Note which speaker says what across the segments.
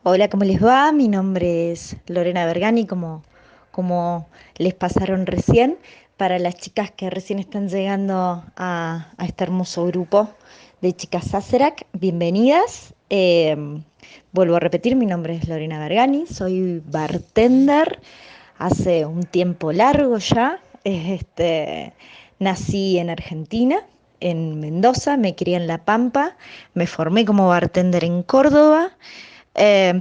Speaker 1: Hola, ¿cómo les va? Mi nombre es Lorena Bergani, como les pasaron recién. Para las chicas que recién están llegando a este hermoso grupo de chicas Sacerac, bienvenidas. Vuelvo a repetir, mi nombre es Lorena Bergani, soy bartender hace un tiempo largo ya. Nací en Argentina, en Mendoza, me crié en La Pampa, me formé como bartender en Córdoba.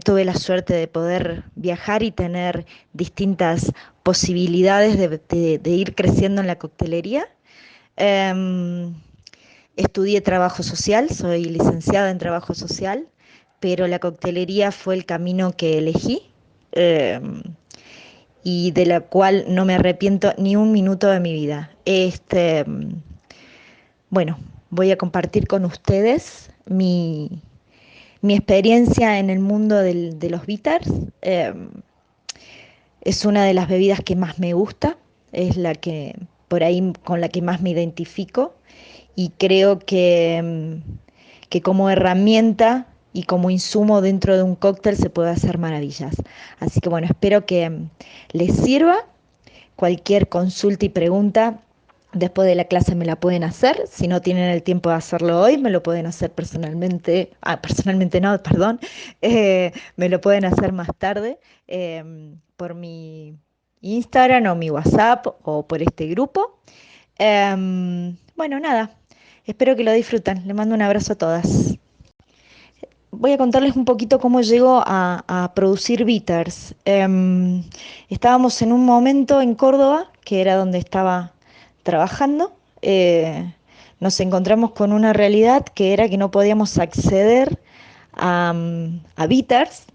Speaker 1: Tuve la suerte de poder viajar y tener distintas posibilidades de ir creciendo en la coctelería. Em, Estudié trabajo social, soy licenciada en trabajo social, pero la coctelería fue el camino que elegí, em, y de la cual no me arrepiento ni un minuto de mi vida. Bueno, voy a compartir con ustedes mi experiencia en el mundo de los bitters. eh, es una de las bebidas que más me gusta, es la que por ahí con la que más me identifico y creo que como herramienta y como insumo dentro de un cóctel se puede hacer maravillas. Así que bueno, espero que les sirva. Cualquier consulta y pregunta después de la clase me la pueden hacer. Si no tienen el tiempo de hacerlo hoy, me lo pueden hacer personalmente. Personalmente no, perdón. Me lo pueden hacer más tarde por mi Instagram o mi WhatsApp o por este grupo. Bueno, nada. Espero que lo disfruten. Les mando un abrazo a todas. Voy a contarles un poquito cómo llego a producir bitters. Estábamos en un momento en Córdoba, que era donde estaba trabajando. Nos encontramos con una realidad que era que no podíamos acceder a bitters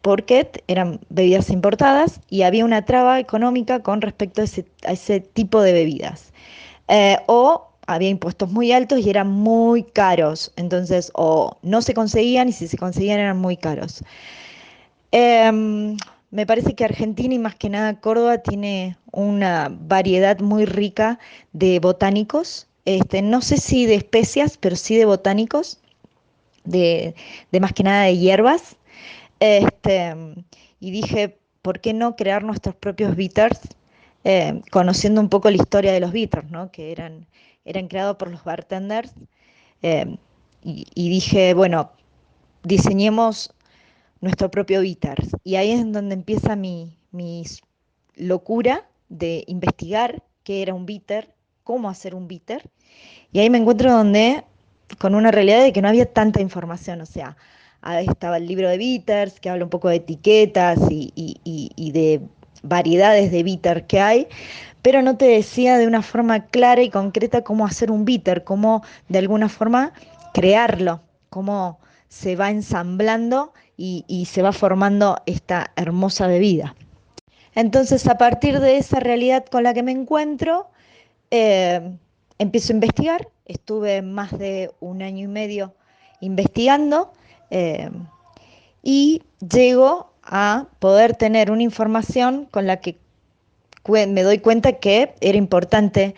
Speaker 1: porque eran bebidas importadas y había una traba económica con respecto a ese tipo de bebidas. O había impuestos muy altos y eran muy caros. Entonces, o no se conseguían y si se conseguían eran muy caros. Me parece que Argentina y más que nada Córdoba tiene una variedad muy rica de botánicos. No sé si de especias, pero sí de botánicos, de, de más que nada de hierbas. Este, y dije, ¿por qué no crear nuestros propios bitters? Conociendo un poco la historia de los bitters, ¿no? Que eran creados por los bartenders. eh, y dije, bueno, diseñemos nuestro propio bitters. Y ahí es donde empieza mi locura de investigar qué era un bitter, cómo hacer un bitter. Y ahí me encuentro con una realidad de que no había tanta información, o sea, ahí estaba el libro de bitters, que habla un poco de etiquetas y de variedades de bitter que hay, pero no te decía de una forma clara y concreta cómo hacer un bitter, cómo de alguna forma crearlo, cómo se va ensamblando y se va formando esta hermosa bebida. Entonces, a partir de esa realidad con la que me encuentro, eh, empiezo a investigar, estuve más de un año y medio investigando, eh, y llego a poder tener una información con la que me doy cuenta que era importante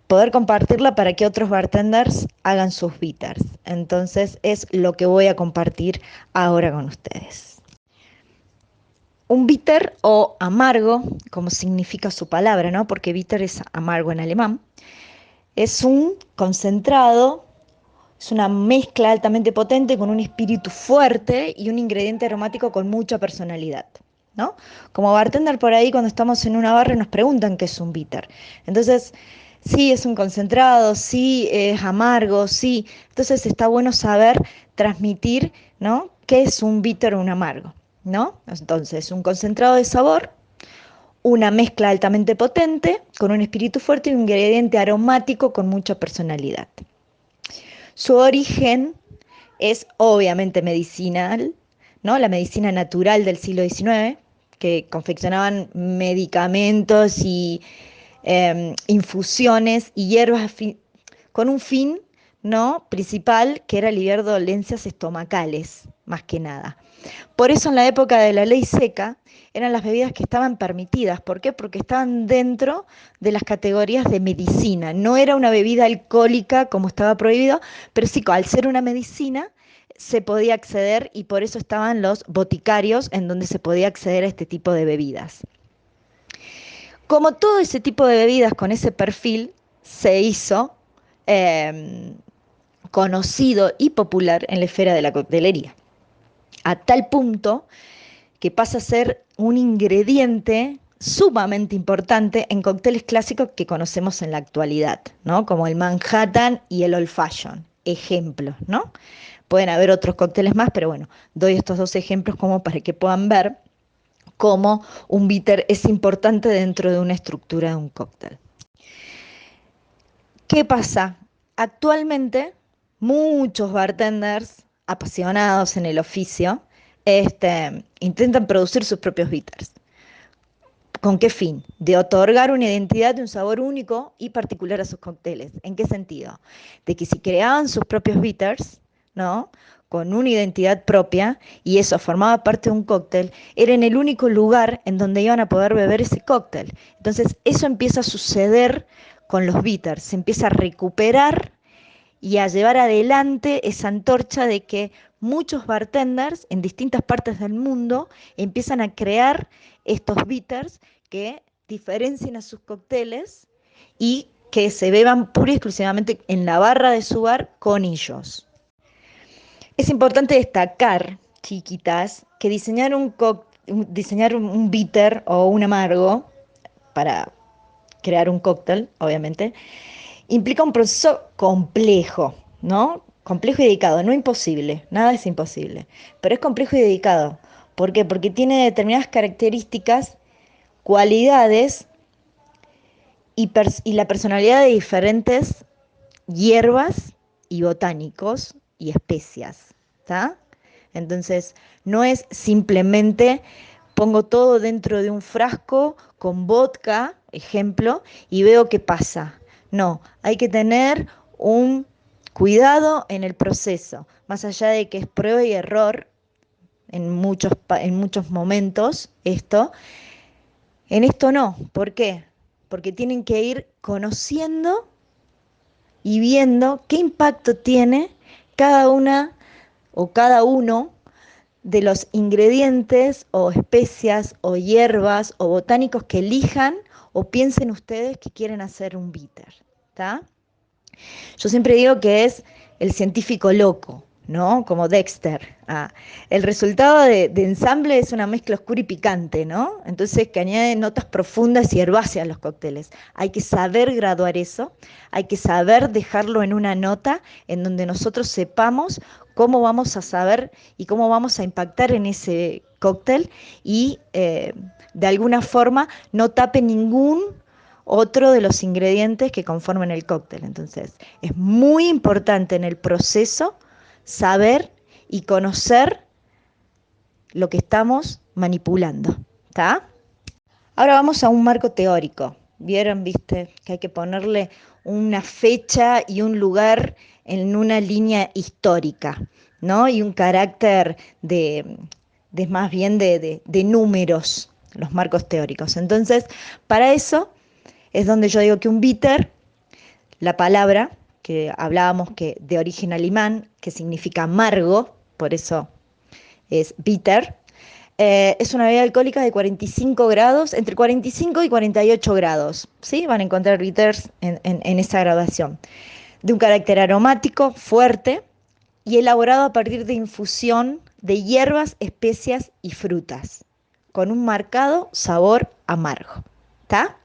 Speaker 1: poder compartirla para que otros bartenders hagan sus bitters. Entonces es lo que voy a compartir ahora con ustedes. Un bitter o amargo, como significa su palabra, ¿no? Porque bitter es amargo en alemán. Es un concentrado, es una mezcla altamente potente con un espíritu fuerte y un ingrediente aromático con mucha personalidad, ¿no? Como bartender por ahí cuando estamos en una barra nos preguntan qué es un bitter. Entonces, sí es un concentrado, sí es amargo, sí. Entonces está bueno saber transmitir, ¿no? ¿Qué es un bitter o un amargo? ¿No? Entonces, un concentrado de sabor, una mezcla altamente potente, con un espíritu fuerte y un ingrediente aromático con mucha personalidad. Su origen es obviamente medicinal, ¿no? La medicina natural del siglo XIX, que confeccionaban medicamentos y infusiones y hierbas con un fin, ¿no? Principal, que era aliviar dolencias estomacales, más que nada. Por eso en la época de la ley seca eran las bebidas que estaban permitidas. ¿Por qué? Porque estaban dentro de las categorías de medicina. No era una bebida alcohólica como estaba prohibido, pero sí, al ser una medicina, se podía acceder y por eso estaban los boticarios en donde se podía acceder a este tipo de bebidas. Como todo ese tipo de bebidas con ese perfil se hizo eh, conocido y popular en la esfera de la coctelería, a tal punto que pasa a ser un ingrediente sumamente importante en cócteles clásicos que conocemos en la actualidad, ¿no? Como el Manhattan y el Old Fashion, ejemplos, ¿no? Pueden haber otros cócteles más, pero bueno, doy estos dos ejemplos como para que puedan ver cómo un bitter es importante dentro de una estructura de un cóctel. ¿Qué pasa? Actualmente, muchos bartenders apasionados en el oficio intentan producir sus propios bitters. ¿Con qué fin? De otorgar una identidad y un sabor único y particular a sus cócteles. ¿En qué sentido? De que si creaban sus propios bitters, ¿no? Con una identidad propia, y eso formaba parte de un cóctel, era en el único lugar en donde iban a poder beber ese cóctel. Entonces, eso empieza a suceder con los bitters, se empieza a recuperar y a llevar adelante esa antorcha de que muchos bartenders en distintas partes del mundo empiezan a crear estos bitters que diferencien a sus cócteles y que se beban pura y exclusivamente en la barra de su bar con ellos. Es importante destacar, chiquitas, que diseñar un bitter o un amargo para crear un cóctel, obviamente, implica un proceso complejo, ¿no? Complejo y dedicado, no imposible, nada es imposible, pero es complejo y dedicado. ¿Por qué? Porque tiene determinadas características, cualidades y la personalidad de diferentes hierbas y botánicos y especias, ¿está? Entonces, no es simplemente pongo todo dentro de un frasco con vodka, ejemplo, y veo qué pasa. No, hay que tener un cuidado en el proceso, más allá de que es prueba y error en muchos momentos en esto no. ¿Por qué? Porque tienen que ir conociendo y viendo qué impacto tiene cada una o cada uno de los ingredientes o especias o hierbas o botánicos que elijan o piensen ustedes que quieren hacer un bitter, ¿está? Yo siempre digo que es el científico loco, ¿no? Como Dexter. El resultado de ensamble es una mezcla oscura y picante, ¿no? Entonces que añade notas profundas y herbáceas a los cócteles. Hay que saber graduar eso, hay que saber dejarlo en una nota en donde nosotros sepamos cómo vamos a saber y cómo vamos a impactar en ese cóctel y de alguna forma no tape ningún otro de los ingredientes que conforman el cóctel. Entonces, es muy importante en el proceso saber y conocer lo que estamos manipulando, ¿está? Ahora vamos a un marco teórico. ¿Vieron, viste, que hay que ponerle una fecha y un lugar en una línea histórica, ¿no? Y un carácter de más bien de números, los marcos teóricos. Entonces, para eso es donde yo digo que un bitter, la palabra que hablábamos que de origen alemán, que significa amargo, por eso es bitter, es una bebida alcohólica de 45 grados, entre 45 y 48 grados, ¿sí? Van a encontrar bitters en esa graduación. De un carácter aromático, fuerte y elaborado a partir de infusión de hierbas, especias y frutas, con un marcado sabor amargo, ¿está?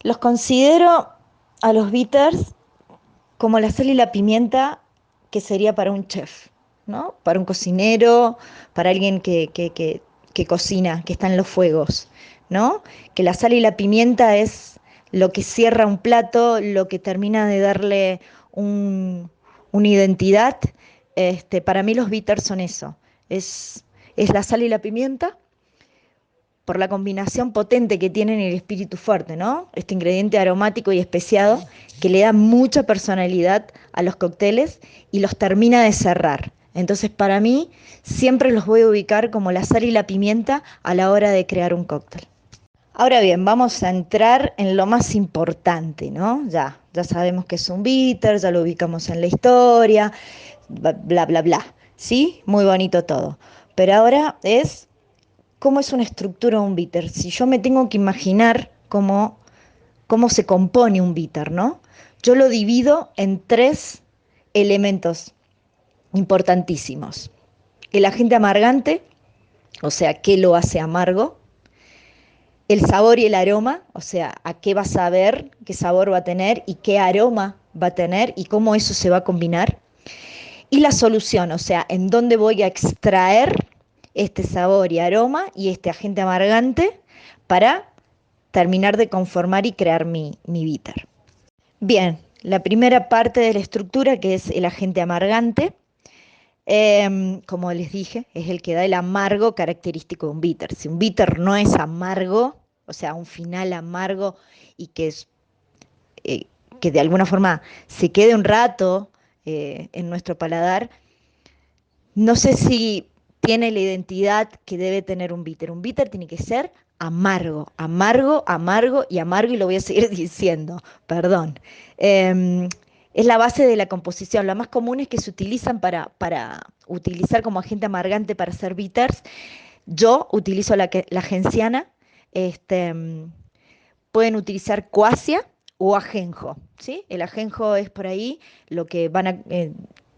Speaker 1: Los considero a los bitters como la sal y la pimienta que sería para un chef, ¿no? Para un cocinero, para alguien que cocina, que está en los fuegos, ¿no? Que la sal y la pimienta es lo que cierra un plato, lo que termina de darle una identidad. Para mí los bitters son eso, es la sal y la pimienta por la combinación potente que tienen el espíritu fuerte, ¿no? Este ingrediente aromático y especiado que le da mucha personalidad a los cócteles y los termina de cerrar. Entonces, para mí, siempre los voy a ubicar como la sal y la pimienta a la hora de crear un cóctel. Ahora bien, vamos a entrar en lo más importante, ¿no? Ya sabemos que es un bitter, ya lo ubicamos en la historia, bla, bla, bla. ¿sí? Muy bonito todo. Pero ahora es cómo es una estructura de un bitter. Si yo me tengo que imaginar cómo se compone un bitter, ¿no? Yo lo divido en tres elementos importantísimos. El agente amargante, o sea, qué lo hace amargo. El sabor y el aroma, o sea, a qué va a saber, qué sabor va a tener y qué aroma va a tener y cómo eso se va a combinar. Y la solución, o sea, en dónde voy a extraer este sabor y aroma y este agente amargante para terminar de conformar y crear mi bitter. Bien, la primera parte de la estructura, que es el agente amargante, como les dije, es el que da el amargo característico de un bitter. Si un bitter no es amargo, o sea, un final amargo y eh, que de alguna forma se quede un rato en nuestro paladar, no sé si tiene la identidad que debe tener un bitter. Un bitter tiene que ser amargo, amargo, amargo y amargo, y lo voy a seguir diciendo, perdón. Eh, es la base de la composición. Lo más común es que se utilizan para utilizar como agente amargante para hacer bitters. Yo utilizo la genciana. Este, pueden utilizar cuasia o ajenjo, ¿sí? El ajenjo es por ahí lo que van a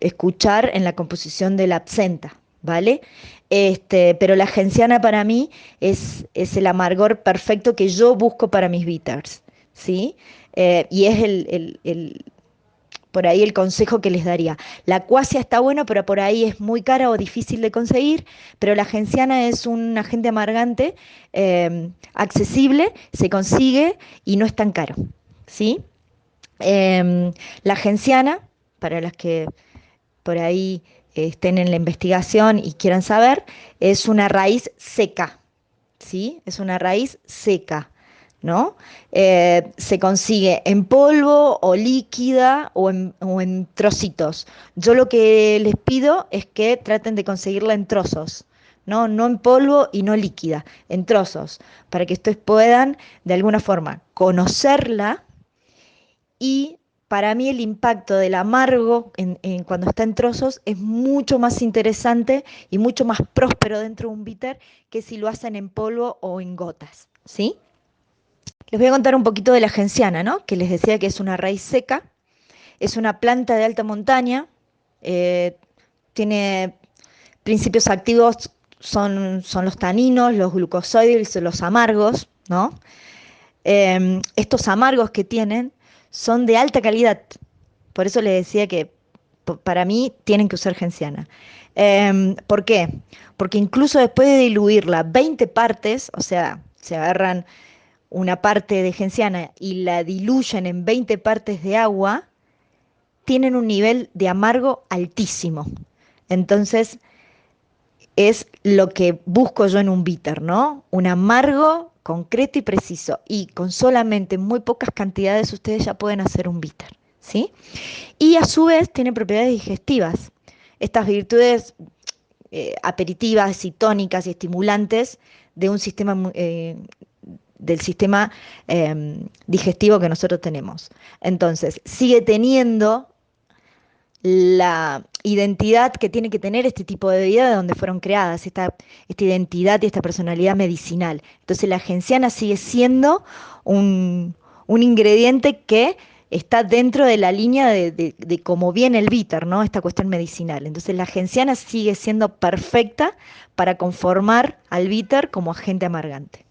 Speaker 1: escuchar en la composición de la absenta, ¿vale? Pero la genciana para mí es el amargor perfecto que yo busco para mis bitters, ¿sí? Y es por ahí el consejo que les daría. La cuasia está bueno, pero por ahí es muy cara o difícil de conseguir, pero la genciana es un agente amargante accesible, se consigue y no es tan caro, ¿sí? La genciana, para las que por ahí estén en la investigación y quieran saber, es una raíz seca, ¿sí? Es una raíz seca, ¿no? Se consigue en polvo o líquida o en trocitos. Yo lo que les pido es que traten de conseguirla en trozos, ¿no? No en polvo y no líquida, en trozos, para que ustedes puedan de alguna forma conocerla y para mí el impacto del amargo cuando está en trozos es mucho más interesante y mucho más próspero dentro de un bitter que si lo hacen en polvo o en gotas, ¿sí? Les voy a contar un poquito de la genciana, ¿no? Que les decía que es una raíz seca, es una planta de alta montaña, eh, tiene principios activos, son los taninos, los glucosóides, los amargos, ¿no? Estos amargos que tienen son de alta calidad. Por eso les decía que para mí tienen que usar genciana. ¿Por qué? Porque incluso después de diluirla 20 partes, o sea, se agarran una parte de genciana y la diluyen en 20 partes de agua, tienen un nivel de amargo altísimo. Entonces, es lo que busco yo en un bitter, ¿no? Un amargo concreto y preciso. Y con solamente muy pocas cantidades ustedes ya pueden hacer un bitter, ¿sí? Y a su vez tiene propiedades digestivas. Estas virtudes aperitivas y tónicas y estimulantes de un sistema del sistema digestivo que nosotros tenemos. Entonces, sigue teniendo la identidad que tiene que tener este tipo de bebida de donde fueron creadas, esta identidad y esta personalidad medicinal. Entonces la genciana sigue siendo un ingrediente que está dentro de la línea de cómo viene el bitter, ¿no? Esta cuestión medicinal. Entonces la genciana sigue siendo perfecta para conformar al bitter como agente amargante.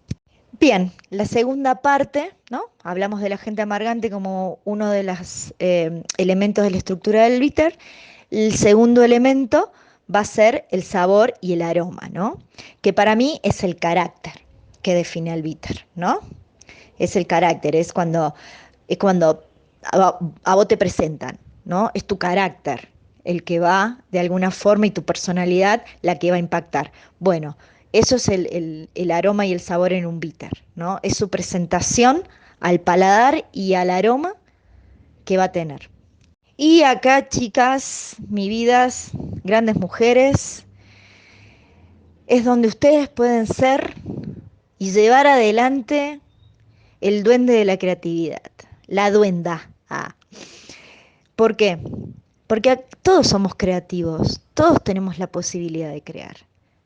Speaker 1: Bien, la segunda parte, ¿no? Hablamos del agente amargante como uno de los elementos de la estructura del bitter. El segundo elemento va a ser el sabor y el aroma, ¿no? Que para mí es el carácter que define al bitter, ¿no? Es el carácter, es cuando a vos te presentan, ¿no? Es tu carácter el que va de alguna forma y tu personalidad la que va a impactar. Bueno, eso es el aroma y el sabor en un bitter, ¿no? Es su presentación al paladar y al aroma que va a tener. Y acá, chicas, mi vidas, grandes mujeres, es donde ustedes pueden ser y llevar adelante el duende de la creatividad, la duenda. ¿Por qué? Porque todos somos creativos, todos tenemos la posibilidad de crear,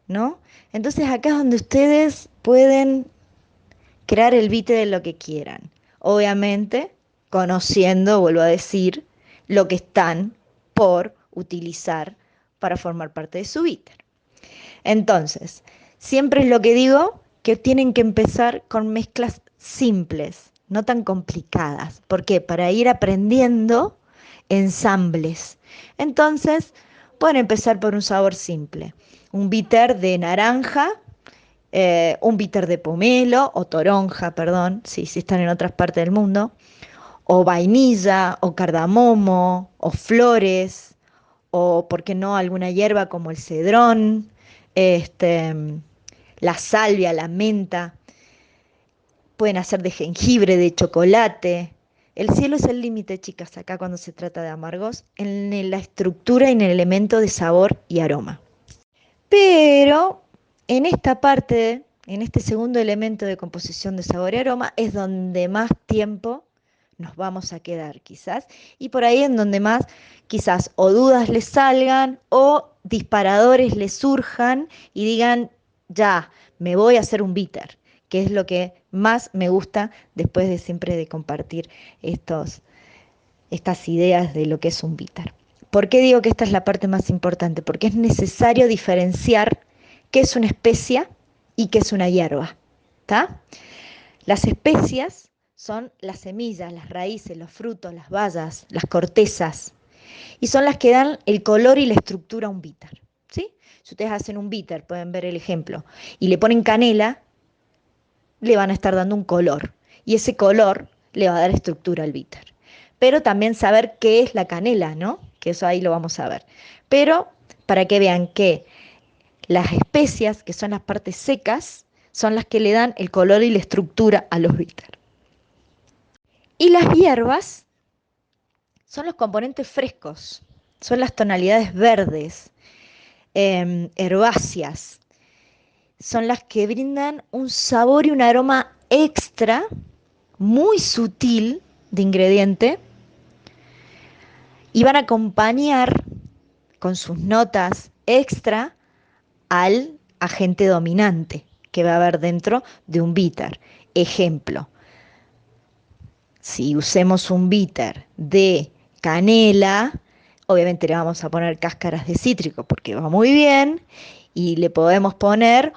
Speaker 1: ¿no? Entonces acá es donde ustedes pueden crear el vite de lo que quieran. Obviamente, conociendo, vuelvo a decir, lo que están por utilizar para formar parte de su vite. Entonces, siempre es lo que digo, que tienen que empezar con mezclas simples, no tan complicadas. ¿Por qué? Para ir aprendiendo ensambles. Entonces, pueden empezar por un sabor simple. Un bitter de naranja, un bitter de pomelo o toronja, perdón, si están en otras partes del mundo, o vainilla, o cardamomo, o flores, o, ¿por qué no?, alguna hierba como el cedrón, este, la salvia, la menta. Pueden hacer de jengibre, de chocolate. El cielo es el límite, chicas, acá cuando se trata de amargos, en la estructura y en el elemento de sabor y aroma. Pero en esta parte, en este segundo elemento de composición de sabor y aroma, es donde más tiempo nos vamos a quedar quizás, y por ahí en donde más quizás o dudas les salgan o disparadores les surjan y digan, ya, me voy a hacer un bitter, que es lo que más me gusta después de siempre de compartir estas ideas de lo que es un bitter. ¿Por qué digo que esta es la parte más importante? Porque es necesario diferenciar qué es una especia y qué es una hierba. ¿Tá? Las especias son las semillas, las raíces, los frutos, las bayas, las cortezas, y son las que dan el color y la estructura a un bitter. ¿Sí? Si ustedes hacen un bitter, pueden ver el ejemplo, y le ponen canela, le van a estar dando un color, y ese color le va a dar estructura al bitter. Pero también saber qué es la canela, ¿no? Que eso ahí lo vamos a ver. Pero para que vean que las especias, que son las partes secas, son las que le dan el color y la estructura a los bitters. Y las hierbas son los componentes frescos, son las tonalidades verdes, herbáceas, son las que brindan un sabor y un aroma extra, muy sutil de ingrediente, y van a acompañar con sus notas extra al agente dominante que va a haber dentro de un bitter. Ejemplo, si usemos un bitter de canela, obviamente le vamos a poner cáscaras de cítrico porque va muy bien, y le podemos poner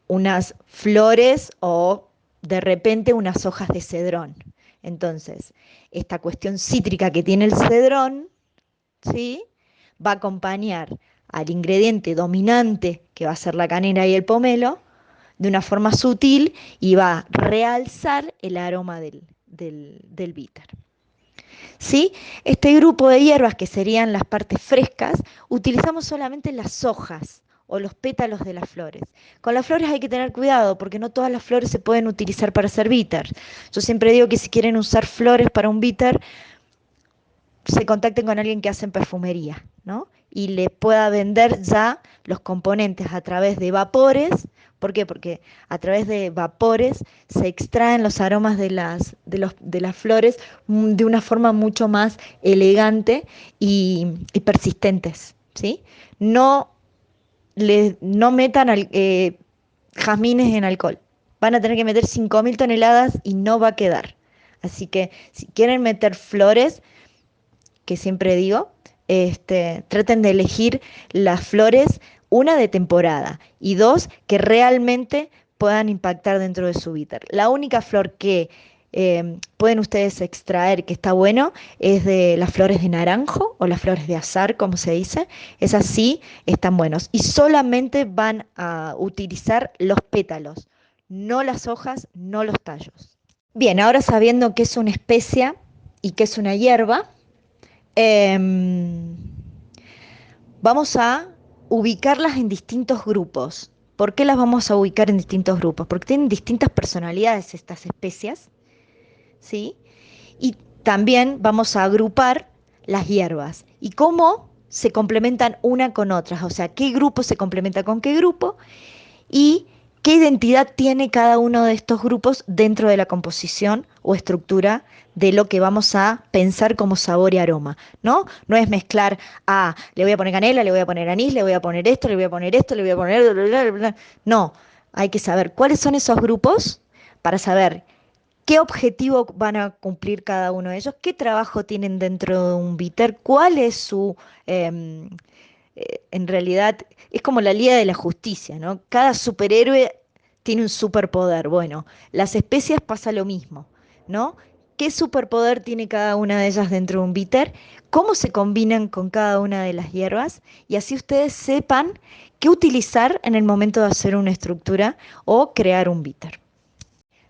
Speaker 1: unas flores o de repente unas hojas de cedrón. Entonces, esta cuestión cítrica que tiene el cedrón, ¿sí?, va a acompañar al ingrediente dominante, que va a ser la canela y el pomelo, de una forma sutil, y va a realzar el aroma del bitter. ¿Sí? Este grupo de hierbas, que serían las partes frescas, utilizamos solamente las hojas o los pétalos de las flores. Con las flores hay que tener cuidado porque no todas las flores se pueden utilizar para hacer bitters. Yo siempre digo que si quieren usar flores para un bitter, se contacten con alguien que hace en perfumería, ¿no? Y le pueda vender ya los componentes a través de vapores. ¿Por qué? Porque a través de vapores se extraen los aromas de las flores de una forma mucho más elegante y persistentes, ¿sí? No, no metan jazmines en alcohol. Van a tener que meter 5.000 toneladas y no va a quedar. Así que si quieren meter flores, que siempre digo, traten de elegir las flores, una de temporada y dos que realmente puedan impactar dentro de su bitter. La única flor que pueden ustedes extraer que está bueno es de las flores de naranjo o las flores de azar, como se dice. Esas sí están buenos y solamente van a utilizar los pétalos, no las hojas, no los tallos. Bien, ahora sabiendo qué es una especia y qué es una hierba, Em, vamos a ubicarlas en distintos grupos. ¿Por qué las vamos a ubicar en distintos grupos? Porque tienen distintas personalidades estas especias, ¿sí? Y también vamos a agrupar las hierbas y cómo se complementan una con otras, o sea, qué grupo se complementa con qué grupo y ¿Qué identidad tiene cada uno de estos grupos dentro de la composición o estructura de lo que vamos a pensar como sabor y aroma? ¿No? No es mezclar, le voy a poner canela, le voy a poner anís, le voy a poner esto, le voy a poner esto, le voy a poner... bla, bla, bla, bla. No, hay que saber cuáles son esos grupos para saber qué objetivo van a cumplir cada uno de ellos, qué trabajo tienen dentro de un bitter, cuál es su... em, en realidad es como la Liga de la Justicia, ¿no? Cada superhéroe tiene un superpoder. Bueno, las especias pasa lo mismo, ¿no? ¿Qué superpoder tiene cada una de ellas dentro de un bitter? ¿Cómo se combinan con cada una de las hierbas? Y así ustedes sepan qué utilizar en el momento de hacer una estructura o crear un bitter.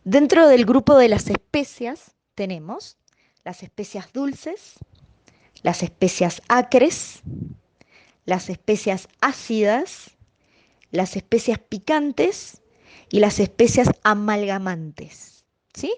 Speaker 1: Dentro del grupo de las especias tenemos las especias dulces, las especias acres, las especias ácidas, las especias picantes y las especias amalgamantes. ¿Sí?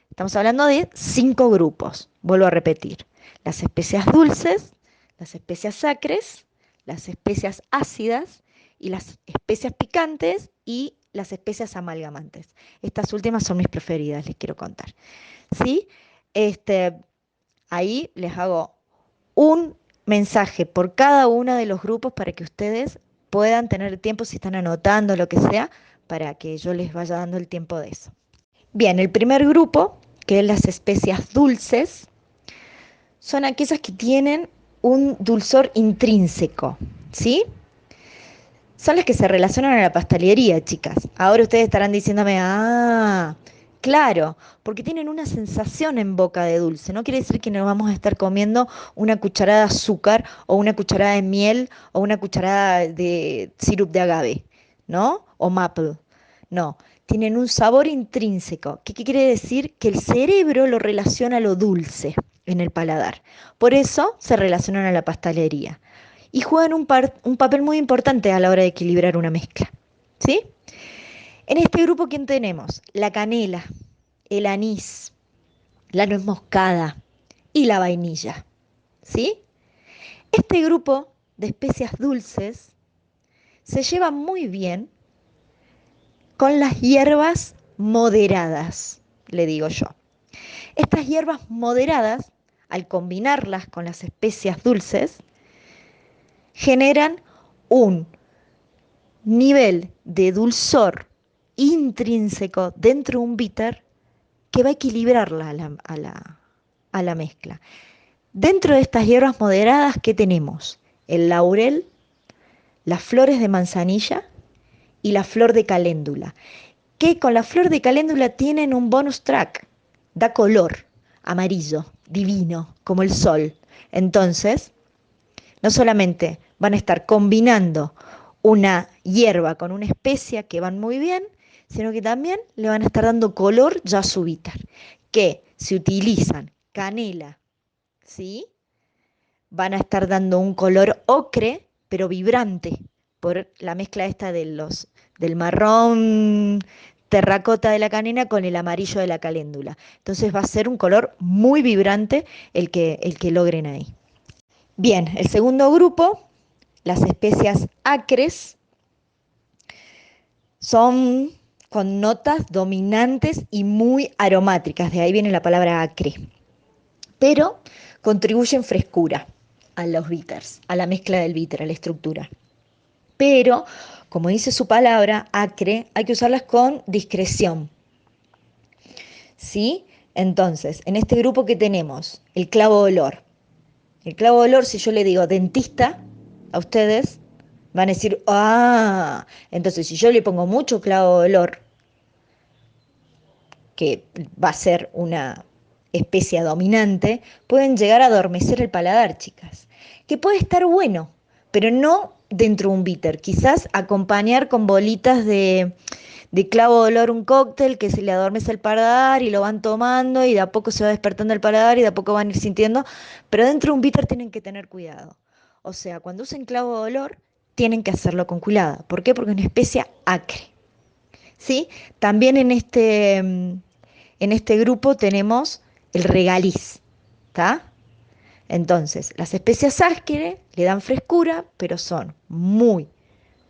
Speaker 1: Estamos hablando de 5 grupos. Vuelvo a repetir. Las especias dulces, las especias acres, las especias ácidas y las especias picantes y las especias amalgamantes. Estas últimas son mis preferidas, les quiero contar. ¿Sí? Este, ahí les hago un mensaje por cada uno de los grupos para que ustedes puedan tener tiempo, si están anotando, lo que sea, para que yo les vaya dando el tiempo de eso. Bien, el primer grupo, que es las especias dulces, son aquellas que tienen un dulzor intrínseco, ¿sí? Son las que se relacionan a la pastelería, chicas. Ahora ustedes estarán diciéndome, claro, porque tienen una sensación en boca de dulce. No quiere decir que nos vamos a estar comiendo una cucharada de azúcar o una cucharada de miel o una cucharada de sirup de agave, ¿no? O maple. No, tienen un sabor intrínseco. ¿Qué quiere decir? Que el cerebro lo relaciona a lo dulce en el paladar. Por eso se relacionan a la pastelería y juegan un papel muy importante a la hora de equilibrar una mezcla. ¿Sí? En este grupo, ¿quién tenemos? La canela, el anís, la nuez moscada y la vainilla. ¿Sí? Este grupo de especias dulces se lleva muy bien con las hierbas moderadas, le digo yo. Estas hierbas moderadas, al combinarlas con las especias dulces, generan un nivel de dulzor intrínseco dentro de un bitter que va a equilibrarla a la mezcla. Dentro de estas hierbas moderadas, ¿qué tenemos? El laurel, las flores de manzanilla y la flor de caléndula, que con la flor de caléndula tienen un bonus track, da color amarillo, divino, como el sol. Entonces, no solamente van a estar combinando una hierba con una especia que van muy bien, sino que también le van a estar dando color ya a su bitter, que si utilizan canela, ¿sí? Van a estar dando un color ocre, pero vibrante, por la mezcla esta del marrón terracota de la canela con el amarillo de la caléndula. Entonces va a ser un color muy vibrante el que logren ahí. Bien, el segundo grupo, las especias acres, son con notas dominantes y muy aromáticas, de ahí viene la palabra acre, pero contribuyen frescura a los bitters, a la mezcla del bitter, a la estructura. Pero, como dice su palabra, acre, hay que usarlas con discreción. ¿Sí? Entonces, en este grupo que tenemos, el clavo de olor. El clavo de olor, si yo le digo dentista a ustedes, van a decir, entonces si yo le pongo mucho clavo de olor, que va a ser una especia dominante, pueden llegar a adormecer el paladar, chicas. Que puede estar bueno, pero no dentro de un bitter. Quizás acompañar con bolitas de clavo de olor un cóctel que se le adormece el paladar y lo van tomando y de a poco se va despertando el paladar y de a poco van a ir sintiendo. Pero dentro de un bitter tienen que tener cuidado. O sea, cuando usen clavo de olor, tienen que hacerlo con cuidado. ¿Por qué? Porque es una especia acre. ¿Sí? También en este grupo tenemos el regaliz, ¿está? Entonces, las especias ácere le dan frescura, pero son muy,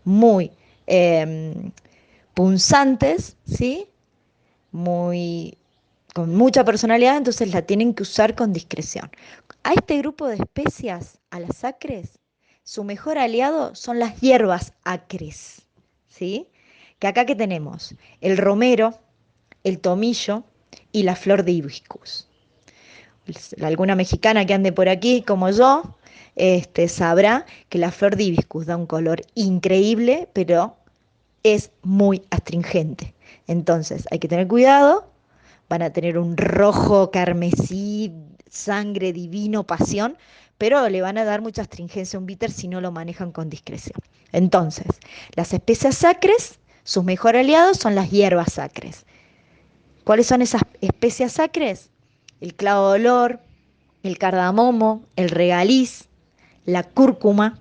Speaker 1: muy, eh, punzantes, ¿sí? Muy, con mucha personalidad, entonces la tienen que usar con discreción. A este grupo de especias, a las acres, su mejor aliado son las hierbas acres, ¿sí? Que acá que tenemos el romero, el tomillo y la flor de hibiscus. Alguna mexicana que ande por aquí como yo, sabrá que la flor de hibiscus da un color increíble, pero es muy astringente. Entonces hay que tener cuidado, van a tener un rojo carmesí, sangre divino, pasión, pero le van a dar mucha astringencia a un bitter si no lo manejan con discreción. Entonces, las especias sacres, sus mejores aliados son las hierbas sacres. ¿Cuáles son esas especias sacres? El clavo de olor, el cardamomo, el regaliz, la cúrcuma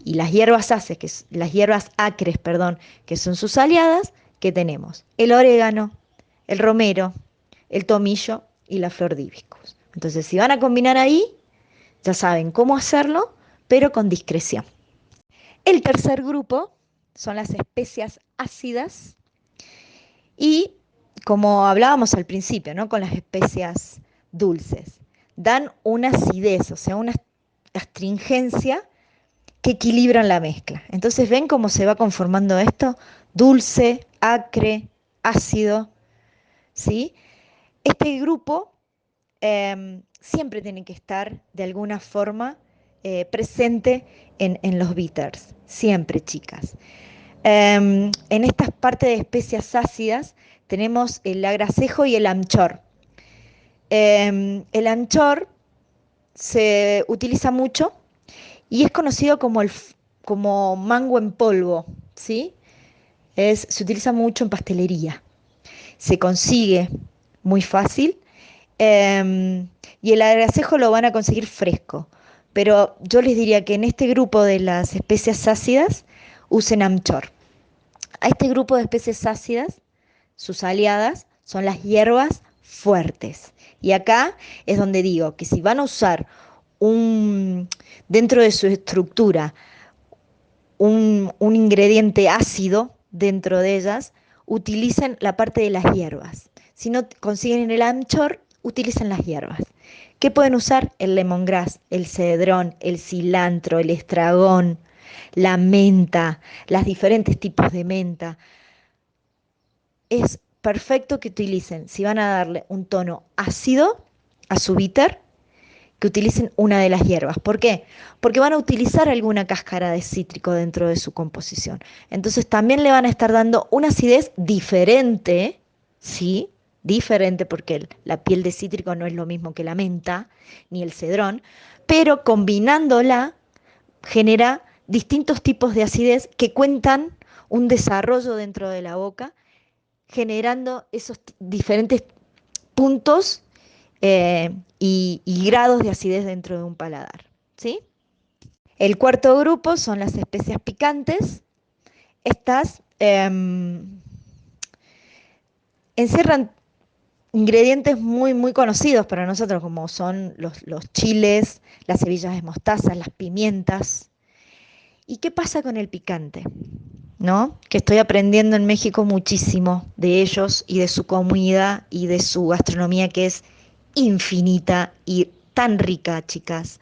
Speaker 1: y las hierbas acres, las hierbas acres, perdón, que son sus aliadas, que tenemos el orégano, el romero, el tomillo y la flor de hibiscus. Entonces, si van a combinar ahí, ya saben cómo hacerlo, pero con discreción. El tercer grupo son las especias ácidas y, como hablábamos al principio, ¿no? Con las especias dulces, dan una acidez, o sea, una astringencia que equilibran la mezcla. Entonces, ¿ven cómo se va conformando esto? Dulce, acre, ácido, ¿sí? Este grupo siempre tiene que estar de alguna forma presente en los bitters, siempre, chicas. En estas partes de especias ácidas tenemos el agracejo y el anchor. El anchor se utiliza mucho y es conocido como mango en polvo, ¿sí? Se utiliza mucho en pastelería. Se consigue muy fácil y el agracejo lo van a conseguir fresco. Pero yo les diría que en este grupo de las especias ácidas usen anchor. A este grupo de especies ácidas, sus aliadas son las hierbas fuertes. Y acá es donde digo que si van a usar dentro de su estructura un ingrediente ácido dentro de ellas, utilicen la parte de las hierbas. Si no consiguen el anchor, utilicen las hierbas. ¿Qué pueden usar? El lemongrass, el cedrón, el cilantro, el estragón, la menta, los diferentes tipos de menta. Es perfecto que utilicen, si van a darle un tono ácido a su bitter, que utilicen una de las hierbas. ¿Por qué? Porque van a utilizar alguna cáscara de cítrico dentro de su composición. Entonces también le van a estar dando una acidez diferente, ¿sí? Diferente porque la piel de cítrico no es lo mismo que la menta ni el cedrón, pero combinándola genera distintos tipos de acidez que cuentan un desarrollo dentro de la boca, generando esos diferentes puntos y grados de acidez dentro de un paladar, ¿sí? El cuarto grupo son las especias picantes. Estas encierran ingredientes muy conocidos para nosotros, como son los chiles, las semillas de mostaza, las pimientas. ¿Y qué pasa con el picante? ¿No? Que estoy aprendiendo en México muchísimo de ellos y de su comida y de su gastronomía, que es infinita y tan rica, chicas.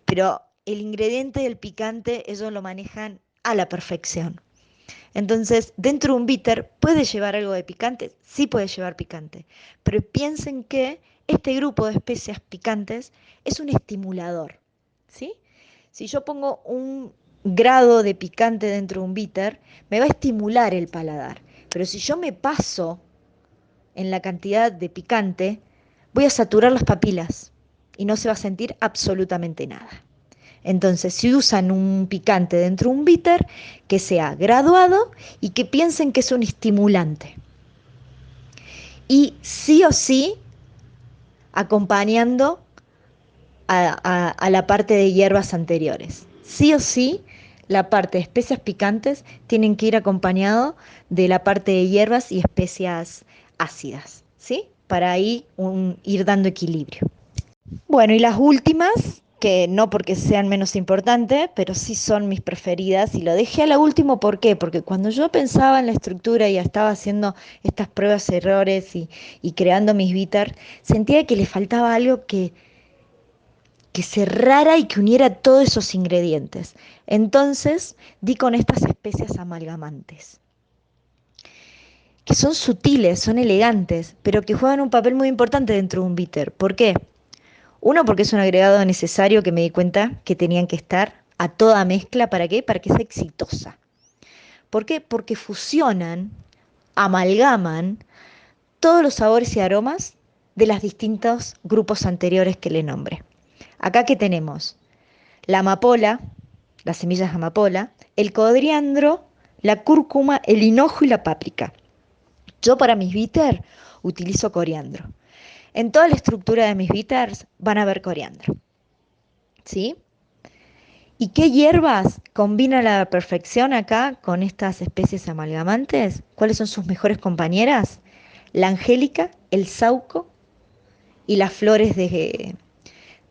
Speaker 1: Pero el ingrediente del picante ellos lo manejan a la perfección. Entonces, dentro de un bitter puede llevar algo de picante, sí puede llevar picante, pero piensen que este grupo de especias picantes es un estimulador, ¿sí? Si yo pongo un grado de picante dentro de un bitter, me va a estimular el paladar, pero si yo me paso en la cantidad de picante, voy a saturar las papilas y no se va a sentir absolutamente nada. Entonces, si usan un picante dentro de un bitter, que sea graduado y que piensen que es un estimulante. Y sí o sí, acompañando a la parte de hierbas anteriores. Sí o sí, la parte de especias picantes tienen que ir acompañado de la parte de hierbas y especias ácidas, ¿sí? Para ahí ir dando equilibrio. Bueno, y las últimas que no porque sean menos importantes, pero sí son mis preferidas y lo dejé a la último, ¿por qué? Porque cuando yo pensaba en la estructura y estaba haciendo estas pruebas, errores y creando mis bitters, sentía que le faltaba algo que cerrara y que uniera todos esos ingredientes. Entonces di con estas especias amalgamantes, que son sutiles, son elegantes, pero que juegan un papel muy importante dentro de un bitter. ¿Por qué? Uno, porque es un agregado necesario que me di cuenta que tenían que estar a toda mezcla. ¿Para qué? Para que sea exitosa. ¿Por qué? Porque fusionan, amalgaman todos los sabores y aromas de los distintos grupos anteriores que le nombré. Acá que tenemos la amapola, las semillas de amapola, el coriandro, la cúrcuma, el hinojo y la páprica. Yo para mis bitters utilizo coriandro. En toda la estructura de mis bitters van a ver coriandro. ¿Sí? ¿Y qué hierbas combinan a la perfección acá con estas especies amalgamantes? ¿Cuáles son sus mejores compañeras? La angélica, el sauco y las flores de,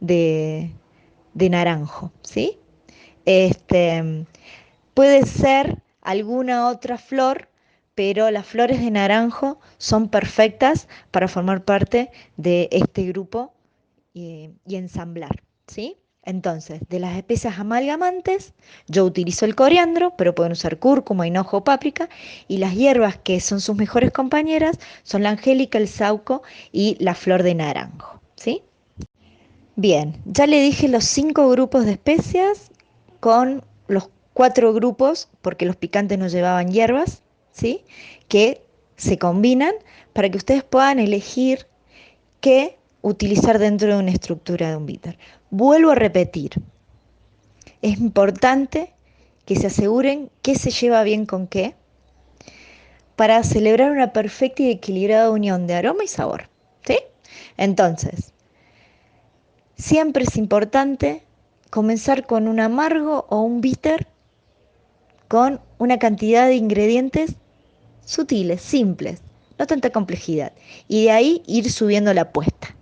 Speaker 1: de naranjo, ¿sí? Este, puede ser alguna otra flor, pero las flores de naranjo son perfectas para formar parte de este grupo y ensamblar, ¿sí? Entonces, de las especias amalgamantes, yo utilizo el coriandro, pero pueden usar cúrcuma, hinojo o páprica, y las hierbas que son sus mejores compañeras son la angélica, el sauco y la flor de naranjo, ¿sí? Bien, ya le dije los 5 grupos de especias con los 4 grupos, porque los picantes no llevaban hierbas, ¿sí? Que se combinan para que ustedes puedan elegir qué utilizar dentro de una estructura de un bitter. Vuelvo a repetir, es importante que se aseguren qué se lleva bien con qué para celebrar una perfecta y equilibrada unión de aroma y sabor, ¿sí? Entonces, siempre es importante comenzar con un amargo o un bitter con una cantidad de ingredientes sutiles, simples, no tanta complejidad. Y de ahí ir subiendo la apuesta,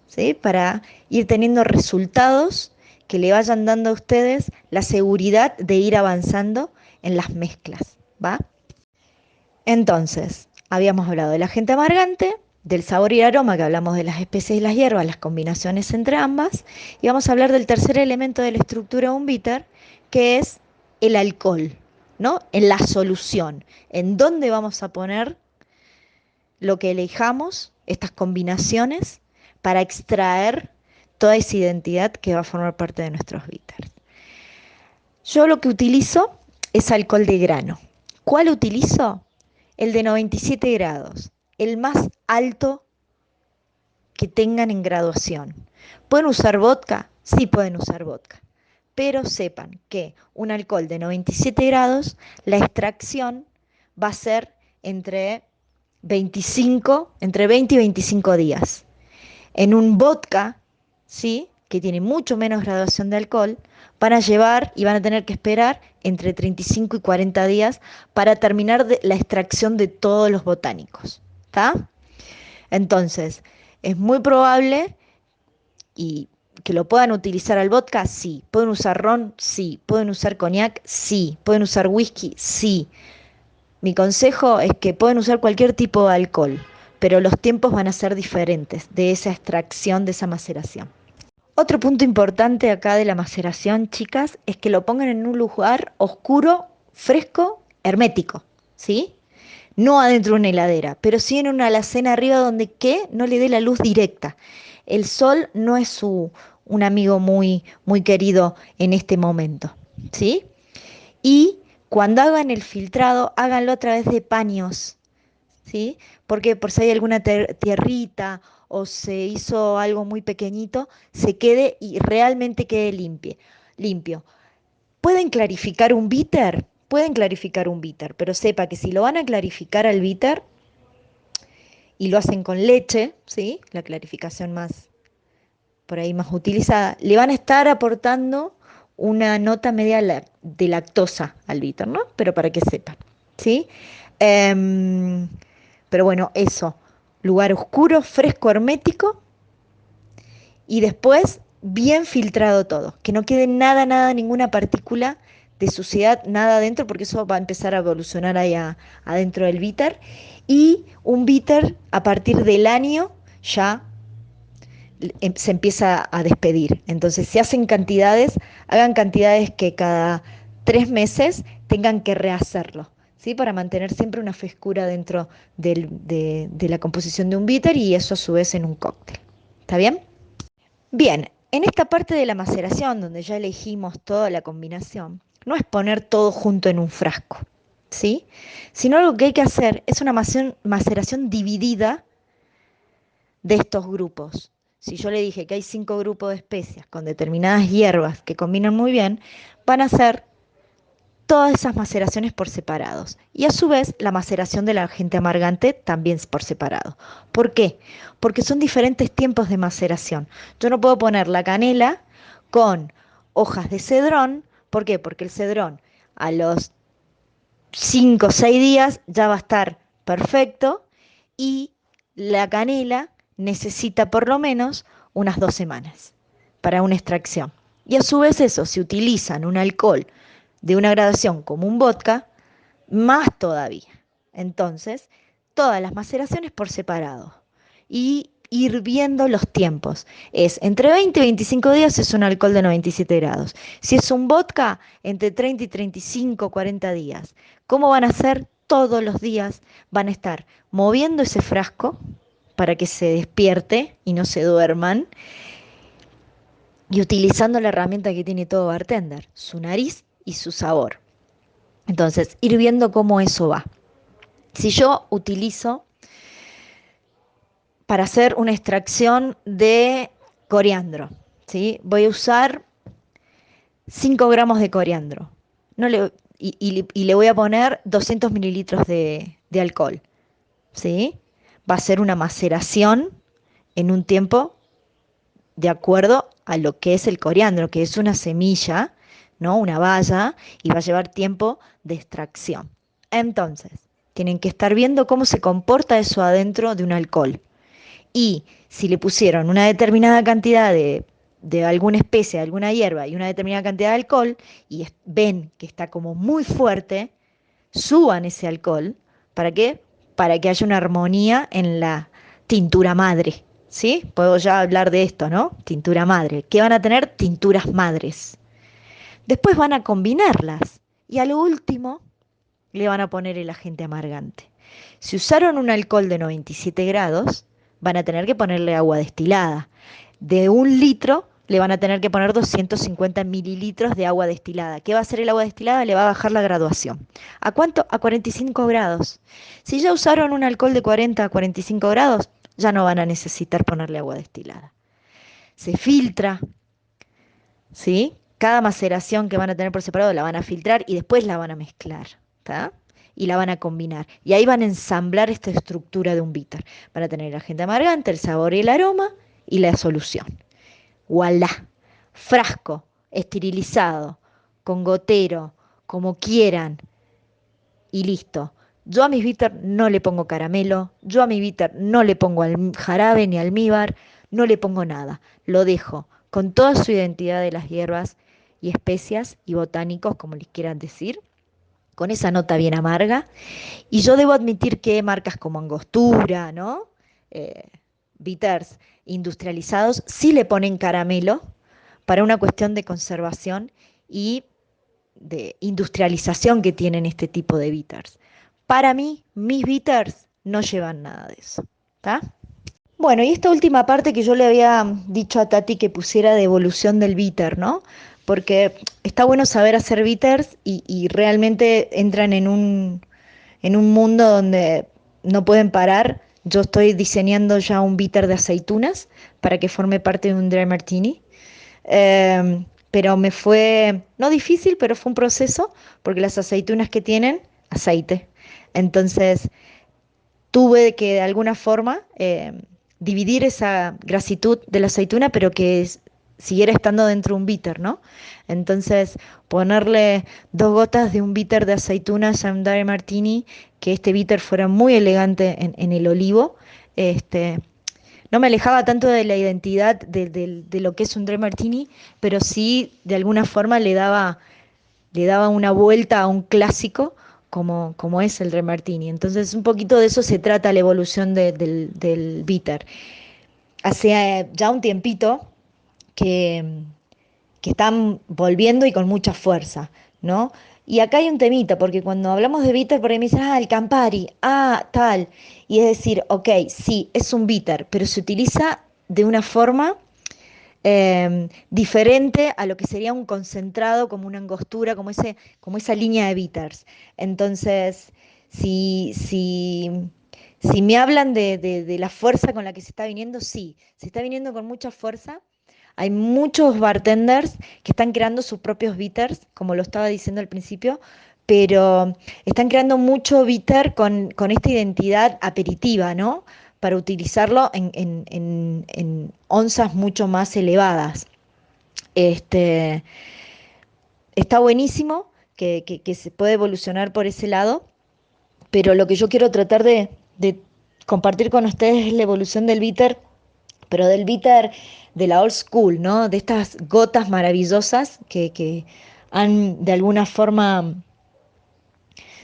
Speaker 1: ¿sí? Para ir teniendo resultados que le vayan dando a ustedes la seguridad de ir avanzando en las mezclas, ¿va? Entonces, habíamos hablado del agente amargante, del sabor y aroma, que hablamos de las especies y las hierbas, las combinaciones entre ambas, y vamos a hablar del tercer elemento de la estructura de un bitter, que es el alcohol, ¿no? En la solución, en dónde vamos a poner lo que elijamos, estas combinaciones, para extraer toda esa identidad que va a formar parte de nuestros bitters. Yo lo que utilizo es alcohol de grano. ¿Cuál utilizo? El de 97 grados, el más alto que tengan en graduación. ¿Pueden usar vodka? Sí pueden usar vodka. Pero sepan que un alcohol de 97 grados, la extracción va a ser entre 20 y 25 días. En un vodka, ¿sí? Que tiene mucho menos graduación de alcohol, van a llevar y van a tener que esperar entre 35 y 40 días para terminar la extracción de todos los botánicos. ¿Está? Entonces, es muy probable y que lo puedan utilizar al vodka, sí. ¿Pueden usar ron? Sí. ¿Pueden usar coñac? Sí. ¿Pueden usar whisky? Sí. Mi consejo es que pueden usar cualquier tipo de alcohol, pero los tiempos van a ser diferentes de esa extracción, de esa maceración. Otro punto importante acá de la maceración, chicas, es que lo pongan en un lugar oscuro, fresco, hermético, ¿sí? No adentro de una heladera, pero sí en una alacena arriba donde ¿qué? No le dé la luz directa. El sol no es un amigo muy querido en este momento, ¿sí? Y cuando hagan el filtrado, háganlo a través de paños, ¿sí? Porque por si hay alguna tierrita o se hizo algo muy pequeñito, se quede y realmente quede limpio. ¿Pueden clarificar un bitter? Pueden clarificar un bitter, pero sepa que si lo van a clarificar al bitter y lo hacen con leche, ¿sí? La clarificación más por ahí más utilizada, le van a estar aportando una nota media de lactosa al bitter, ¿no? Pero para que sepan, ¿sí? Em, pero bueno, eso, lugar oscuro, fresco, hermético y después bien filtrado todo, que no quede nada, nada, ninguna partícula de suciedad, nada adentro, porque eso va a empezar a evolucionar ahí adentro del bitter. Y un bitter a partir del año ya se empieza a despedir. Entonces, si hacen cantidades, hagan cantidades que cada 3 meses tengan que rehacerlo, ¿sí? Para mantener siempre una frescura dentro de la composición de un bitter y eso a su vez en un cóctel. ¿Está bien? Bien, en esta parte de la maceración, donde ya elegimos toda la combinación, no es poner todo junto en un frasco, ¿sí? Sino lo que hay que hacer es una maceración dividida de estos grupos. Si yo le dije que hay 5 grupos de especias con determinadas hierbas que combinan muy bien, van a ser todas esas maceraciones por separados. Y a su vez la maceración del agente amargante también por separado. ¿Por qué? Porque son diferentes tiempos de maceración. Yo no puedo poner la canela con hojas de cedrón. ¿Por qué? Porque el cedrón a los 5 o 6 días ya va a estar perfecto y la canela necesita por lo menos unas 2 semanas para una extracción. Y a su vez eso, si utilizan un alcohol de una gradación como un vodka, más todavía. Entonces, todas las maceraciones por separado. Y ir viendo los tiempos. Es entre 20 y 25 días es un alcohol de 97 grados. Si es un vodka, entre 30 y 35, 40 días. ¿Cómo van a hacer? Todos los días van a estar moviendo ese frasco para que se despierte y no se duerman. Y utilizando la herramienta que tiene todo bartender, su nariz y su sabor. Entonces, ir viendo cómo eso va. Si yo utilizo para hacer una extracción de coriandro, ¿sí? Voy a usar 5 gramos de coriandro no le, y le voy a poner 200 mililitros de alcohol, ¿sí? Va a ser una maceración en un tiempo de acuerdo a lo que es el coriandro, que es una semilla, ¿no? Una baya, y va a llevar tiempo de extracción. Entonces, tienen que estar viendo cómo se comporta eso adentro de un alcohol. Y si le pusieron una determinada cantidad de alguna especie, de alguna hierba y una determinada cantidad de alcohol, y ven que está como muy fuerte, suban ese alcohol. ¿Para qué? Para que haya una armonía en la tintura madre. ¿Sí? Puedo ya hablar de esto, ¿no? Tintura madre. ¿Qué van a tener? Tinturas madres. Después van a combinarlas. Y a lo último le van a poner el agente amargante. Si usaron un alcohol de 97 grados, van a tener que ponerle agua destilada. De 1 litro le van a tener que poner 250 mililitros de agua destilada. ¿Qué va a hacer el agua destilada? Le va a bajar la graduación. ¿A cuánto? A 45 grados. Si ya usaron un alcohol de 40 a 45 grados, ya no van a necesitar ponerle agua destilada. Se filtra, ¿sí? Cada maceración que van a tener por separado la van a filtrar y después la van a mezclar, ¿tá? Y la van a combinar. Y ahí van a ensamblar esta estructura de un bitter. Van a tener el agente amargante, el sabor y el aroma y la solución. Voilà. Frasco, esterilizado, con gotero, como quieran. Y listo. Yo a mis bitter no le pongo caramelo, yo a mi bitter no le pongo jarabe ni almíbar, no le pongo nada. Lo dejo con toda su identidad de las hierbas y especias y botánicos, como les quieran decir, con esa nota bien amarga. Y yo debo admitir que marcas como Angostura, ¿no? Eh, Bitters industrializados sí le ponen caramelo para una cuestión de conservación y de industrialización que tienen este tipo de bitters. Para mí, mis bitters no llevan nada de eso. ¿Está? Bueno, y esta última parte que yo le había dicho a Tati que pusiera de evolución del bitter, ¿no? Porque está bueno saber hacer bitters y realmente entran en un mundo donde no pueden parar. Yo estoy diseñando ya un bitter de aceitunas para que forme parte de un dry martini. Pero me fue, no difícil, pero fue un proceso, porque las aceitunas que tienen aceite. Entonces tuve que de alguna forma dividir esa grasitud de la aceituna, pero que siguiera estando dentro de un bitter, ¿no? Entonces ponerle 2 gotas de un bitter de aceitunas a un dry martini, que este bitter fuera muy elegante en el olivo, este, no me alejaba tanto de la identidad de lo que es un Dry Martini, pero sí de alguna forma le daba una vuelta a un clásico como es el Dry Martini. Entonces, un poquito de eso se trata la evolución del bitter. Hace ya un tiempito que, que están volviendo y con mucha fuerza, ¿no? Y acá hay un temita, porque cuando hablamos de bitter, por ahí me dicen, el Campari, tal. Y es decir, ok, sí, es un bitter, pero se utiliza de una forma diferente a lo que sería un concentrado, como una angostura, como esa línea de bitters. Entonces, si, si, si me hablan de la fuerza con la que se está viniendo, sí, se está viniendo con mucha fuerza. Hay muchos bartenders que están creando sus propios bitters, como lo estaba diciendo al principio, pero están creando mucho bitter con esta identidad aperitiva, ¿no? Para utilizarlo en onzas mucho más elevadas. Este, está buenísimo que se puede evolucionar por ese lado, pero lo que yo quiero tratar de compartir con ustedes es la evolución del bitter, pero del bitter de la old school, ¿no? De estas gotas maravillosas que han de alguna forma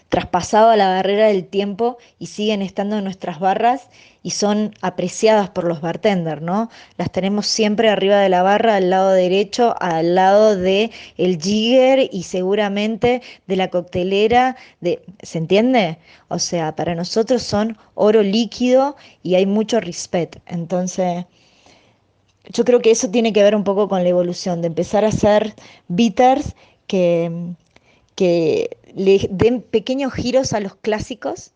Speaker 1: traspasado la barrera del tiempo y siguen estando en nuestras barras y son apreciadas por los bartenders, ¿no? Las tenemos siempre arriba de la barra, al lado derecho, al lado de el jigger y seguramente de la coctelera, ¿se entiende? O sea, para nosotros son oro líquido y hay mucho respeto. Entonces, yo creo que eso tiene que ver un poco con la evolución, de empezar a hacer bitters que, que le den pequeños giros a los clásicos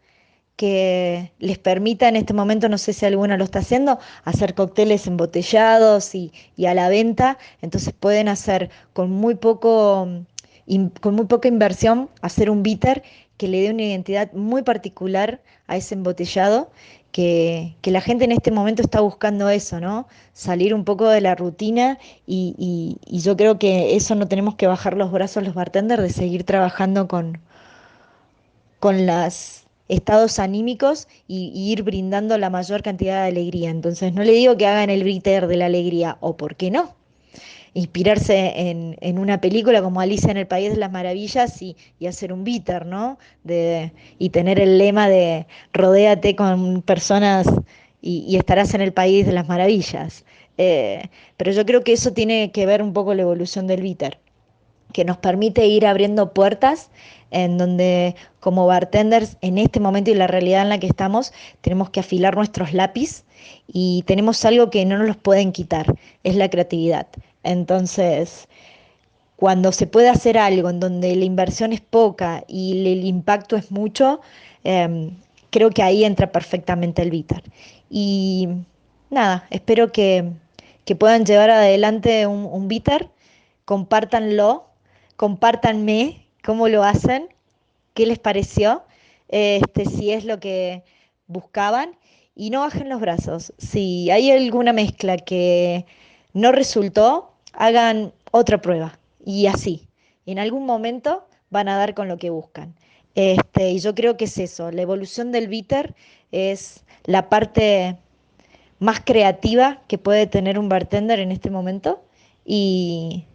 Speaker 1: que les permita en este momento, no sé si alguno lo está haciendo, hacer cócteles embotellados y a la venta. Entonces pueden hacer con muy poca inversión, hacer un bitter que le dé una identidad muy particular a ese embotellado, que la gente en este momento está buscando eso, ¿no? Salir un poco de la rutina y yo creo que eso no tenemos que bajar los brazos los bartenders de seguir trabajando con los estados anímicos y ir brindando la mayor cantidad de alegría. Entonces, no le digo que hagan el bitter de la alegría, o por qué no, inspirarse en una película como Alicia en el País de las Maravillas y hacer un bitter, ¿no? Y tener el lema de rodéate con personas y estarás en el País de las Maravillas. Pero yo creo que eso tiene que ver un poco la evolución del bitter, que nos permite ir abriendo puertas en donde como bartenders en este momento y la realidad en la que estamos tenemos que afilar nuestros lápiz y tenemos algo que no nos los pueden quitar, es la creatividad. Entonces, cuando se puede hacer algo en donde la inversión es poca y el impacto es mucho, eh, creo que ahí entra perfectamente el bitter. Y nada, espero que puedan llevar adelante un bitter, compártanlo, compártanme cómo lo hacen, qué les pareció, si es lo que buscaban y no bajen los brazos. Si hay alguna mezcla que no resultó, hagan otra prueba y así. En algún momento van a dar con lo que buscan. Y yo creo que es eso, la evolución del bitter es la parte más creativa que puede tener un bartender en este momento y,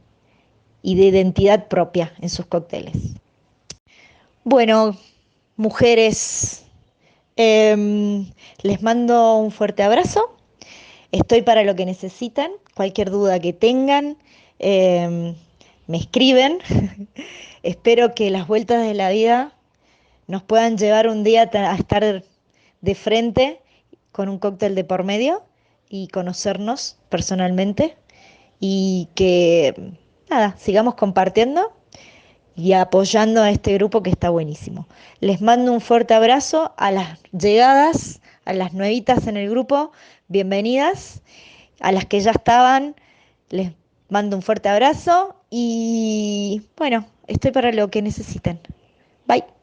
Speaker 1: y de identidad propia en sus cócteles. Bueno, mujeres, les mando un fuerte abrazo. Estoy para lo que necesitan. Cualquier duda que tengan, em, me escriben. Espero que las vueltas de la vida nos puedan llevar un día a estar de frente con un cóctel de por medio y conocernos personalmente y que, nada, sigamos compartiendo y apoyando a este grupo que está buenísimo. Les mando un fuerte abrazo a las llegadas, a las nuevitas en el grupo, bienvenidas. A las que ya estaban, les mando un fuerte abrazo y bueno, estoy para lo que necesiten. Bye.